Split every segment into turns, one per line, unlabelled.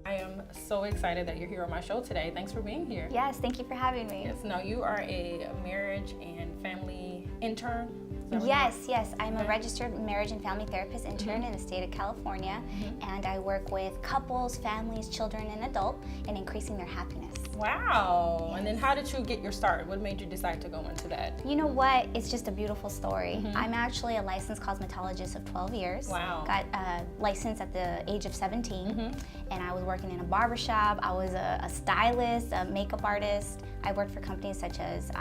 I am so excited that you're here on my show today. Thanks for being here.
Yes, thank you for having me.
Yes, now you are a marriage and family intern.
Yes, I'm a registered marriage and family therapist intern in the state of California, and I work with couples, families, children, and adults in increasing their happiness.
Wow.
Yes.
And then how did you get your start? What made you decide to go into that?
You know what? It's just a beautiful story. I'm actually a licensed cosmetologist of 12 years.
Wow.
Got licensed at the age of 17, and I was working in a barbershop. I was a stylist, a makeup artist. I worked for companies such as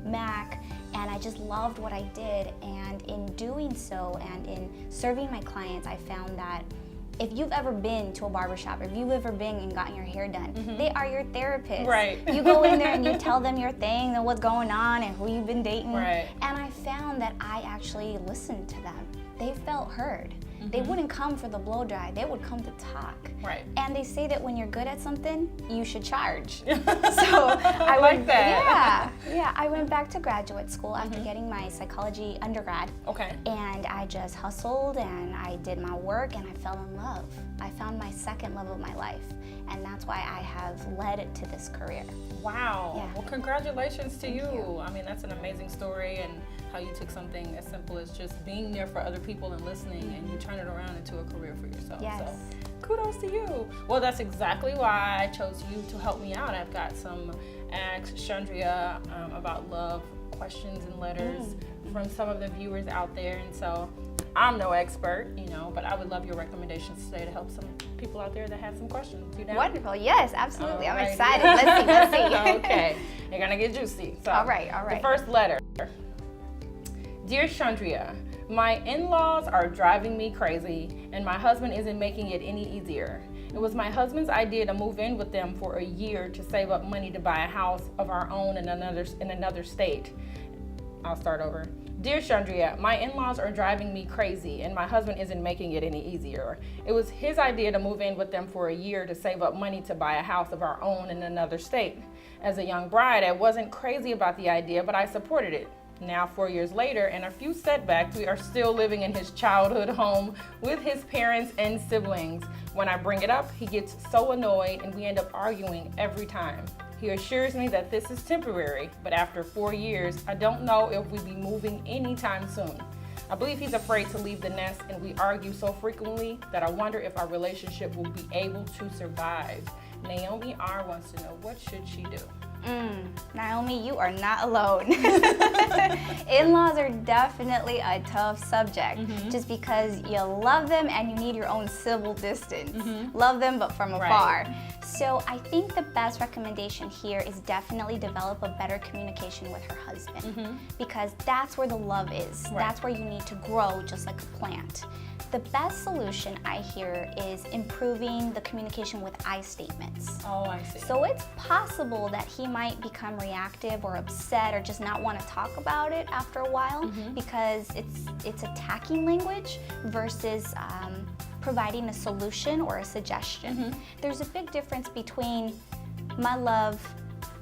MAC, and I just loved what I did. And in doing so and in serving my clients, I found that if you've ever been to a barbershop, if you've ever been and gotten your hair done, they are your therapist.
Right.
You go in there and you tell them your thing and what's going on and who you've been dating.
Right.
And I found that I actually listened to them. They felt heard. They wouldn't come for the blow dry, they would come to talk.
Right.
And they say that when you're good at something, you should charge. So I
like that.
Yeah, I went back to graduate school after getting my psychology undergrad.
Okay.
And I just hustled and I did my work and I fell in love. I found my second love of my life, and that's why I have led it to this career.
Wow.
Yeah.
Well, congratulations to
Thank you.
I mean, that's an amazing story, and how you took something as simple as just being there for other people and listening, and you turn it around into a career for yourself.
Yes.
So kudos to you. Well, that's exactly why I chose you to help me out. I've got some Ask Chundria about love questions and letters from some of the viewers out there, and so I'm no expert, but I would love your recommendations today to help some people out there that have some questions. You down?
Wonderful. Yes, absolutely. I'm
Alrighty.
excited. Let's see.
Okay, you're gonna get juicy. So,
All right.
The first letter. Dear Chundria, my in-laws are driving me crazy, and my husband isn't making it any easier. It was my husband's idea to move in with them for a year to save up money to buy a house of our own in another state. I'll start over. Dear Chundria, my in-laws are driving me crazy, and my husband isn't making it any easier. It was his idea to move in with them for a year to save up money to buy a house of our own in another state. As a young bride, I wasn't crazy about the idea, but I supported it. Now, 4 years later, and a few setbacks, we are still living in his childhood home with his parents and siblings. When I bring it up, he gets so annoyed, and we end up arguing every time. He assures me that this is temporary, but after 4 years, I don't know if we'll be moving anytime soon. I believe he's afraid to leave the nest, and we argue so frequently that I wonder if our relationship will be able to survive. Naomi R. wants to know, what should she do?
Naomi, you are not alone. In-laws are definitely a tough subject, just because you love them and you need your own civil distance. Love them, but from afar. So I think the best recommendation here is definitely develop a better communication with her husband, because that's where the love is. That's where you need to grow, just like a plant. The best solution I hear is improving the communication with I statements.
Oh, I see.
So it's possible that he might become reactive or upset or just not want to talk about it after a while, because it's attacking language versus providing a solution or a suggestion. There's a big difference between, my love,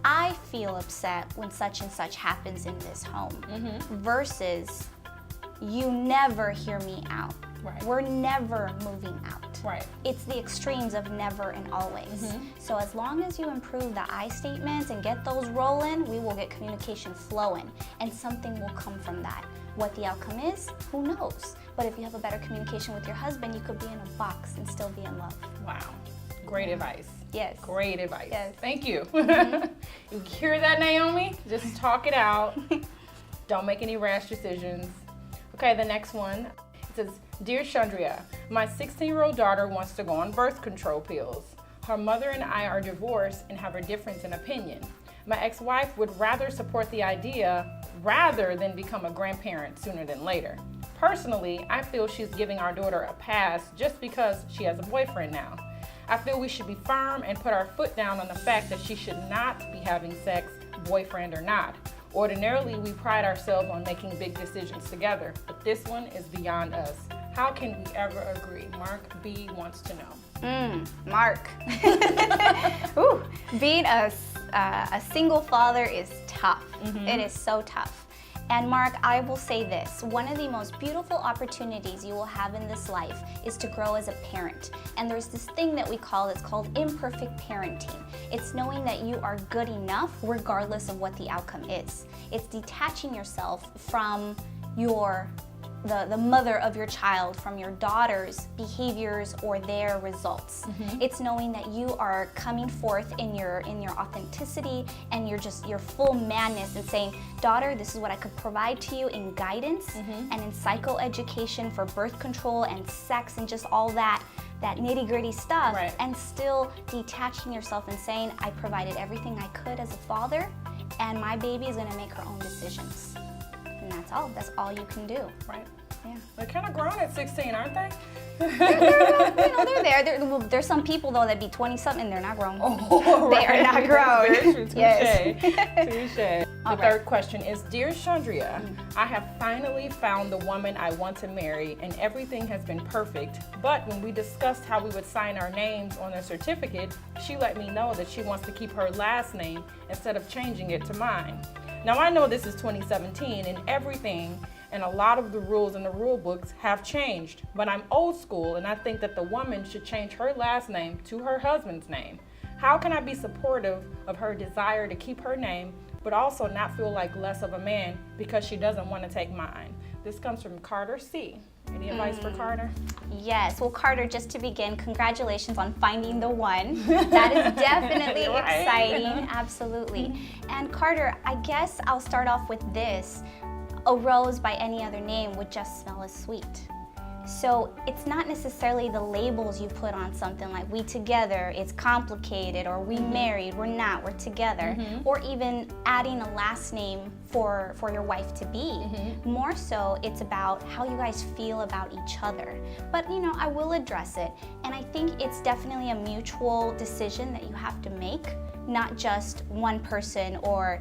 I feel upset when such and such happens in this home, versus, you never hear me out. We're never moving out. It's the extremes of never and always. So as long as you improve the I statements and get those rolling, we will get communication flowing, and something will come from that. What the outcome is, who knows? But if you have a better communication with your husband, you could be in a box and still be in love.
Wow. Great advice.
Yes.
Great advice.
Yes.
Thank you. You hear that, Naomi? Just talk it out. Don't make any rash decisions. Okay, the next one. It says, Dear Chundria, my 16-year-old daughter wants to go on birth control pills. Her mother and I are divorced and have a difference in opinion. My ex-wife would rather support the idea rather than become a grandparent sooner than later. Personally, I feel she's giving our daughter a pass just because she has a boyfriend now. I feel we should be firm and put our foot down on the fact that she should not be having sex, boyfriend or not. Ordinarily, we pride ourselves on making big decisions together, but this one is beyond us. How can we ever agree? Mark B. wants to know.
Mark. Ooh, being a single father is tough. It is so tough. And Mark, I will say this, one of the most beautiful opportunities you will have in this life is to grow as a parent. And there's this thing that we call, it's called imperfect parenting. It's knowing that you are good enough regardless of what the outcome is. It's detaching yourself from the mother of your child, from your daughter's behaviors or their results. It's knowing that you are coming forth in your authenticity and your full madness and saying, daughter, this is what I could provide to you in guidance and in psychoeducation for birth control and sex and just all that nitty-gritty stuff, and still detaching yourself and saying, I provided everything I could as a father, and my baby is gonna make her own decisions. And that's all you can do.
Right.
Yeah.
They're kind of grown at 16, aren't they?
They're there. There's some people though that be 20-something and they're not grown.
Oh,
they are not grown.
Very true. Touche.
Yes.
Touche. The third question is, Dear Chundria, I have finally found the woman I want to marry and everything has been perfect, but when we discussed how we would sign our names on a certificate, she let me know that she wants to keep her last name instead of changing it to mine. Now I know this is 2017 and everything and a lot of the rules in the rule books have changed, but I'm old school and I think that the woman should change her last name to her husband's name. How can I be supportive of her desire to keep her name, but also not feel like less of a man because she doesn't want to take mine? This comes from Carter C. Any advice for Carter?
Yes. Well, Carter, just to begin, congratulations on finding the one. That is definitely exciting. Absolutely. And Carter, I guess I'll start off with this. A rose by any other name would just smell as sweet. So it's not necessarily the labels you put on something like we together, it's complicated, or we married, we're not, we're together, or even adding a last name for your wife to be. More so, it's about how you guys feel about each other. But I will address it, and I think it's definitely a mutual decision that you have to make, not just one person, or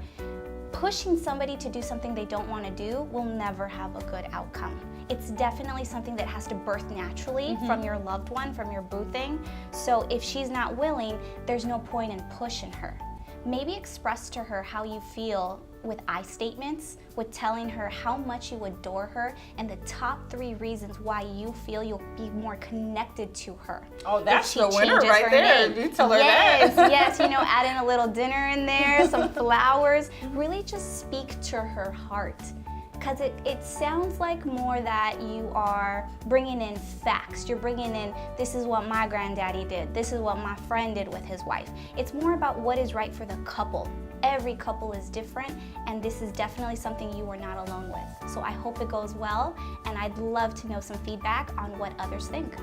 pushing somebody to do something they don't want to do will never have a good outcome. It's definitely something that has to birth naturally from your loved one, from your boo thing. So if she's not willing, there's no point in pushing her. Maybe express to her how you feel with I statements, with telling her how much you adore her and the top 3 reasons why you feel you'll be more connected to her.
Oh, that's the winner right there. You tell her
that.
Yes,
add in a little dinner in there, some flowers. Really just speak to her heart. Because it sounds like more that you are bringing in facts. You're bringing in, this is what my granddaddy did. This is what my friend did with his wife. It's more about what is right for the couple. Every couple is different, and this is definitely something you are not alone with. So I hope it goes well, and I'd love to know some feedback on what others think.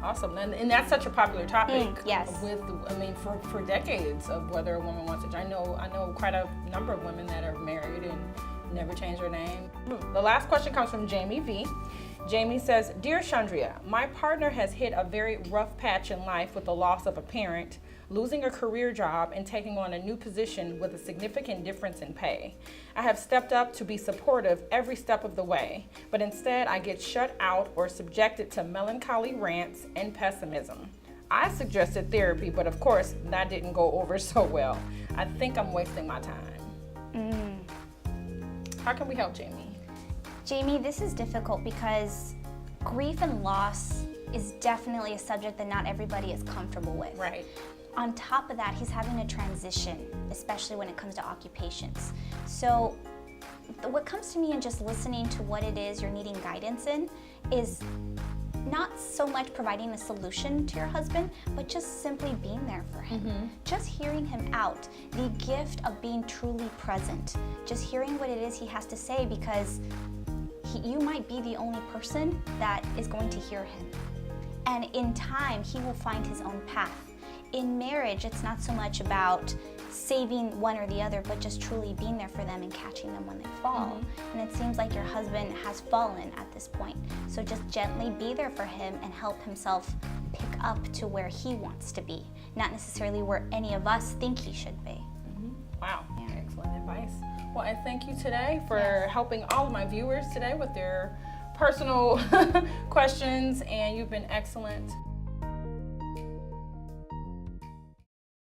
Awesome, and that's such a popular topic.
Yes.
For decades of whether a woman wants to. I know quite a number of women that are married and never change their name. The last question comes from Jamie V. Jamie says, Dear Chundria, my partner has hit a very rough patch in life with the loss of a parent, losing a career job, and taking on a new position with a significant difference in pay. I have stepped up to be supportive every step of the way, but instead I get shut out or subjected to melancholy rants and pessimism. I suggested therapy, but of course that didn't go over so well. I think I'm wasting my time. How can we help Jamie?
Jamie, this is difficult because grief and loss is definitely a subject that not everybody is comfortable with.
Right.
On top of that, he's having a transition, especially when it comes to occupations. So what comes to me in just listening to what it is you're needing guidance in is not so much providing a solution to your husband, but just simply being there for him. Just hearing him out, the gift of being truly present. Just hearing what it is he has to say, because you might be the only person that is going to hear him. And in time, he will find his own path. In marriage, it's not so much about saving one or the other, but just truly being there for them and catching them when they fall. And it seems like your husband has fallen at this point. So just gently be there for him and help himself pick up to where he wants to be, not necessarily where any of us think he should be.
Wow, excellent advice. Well, I thank you today for helping all of my viewers today with their personal questions, and you've been excellent.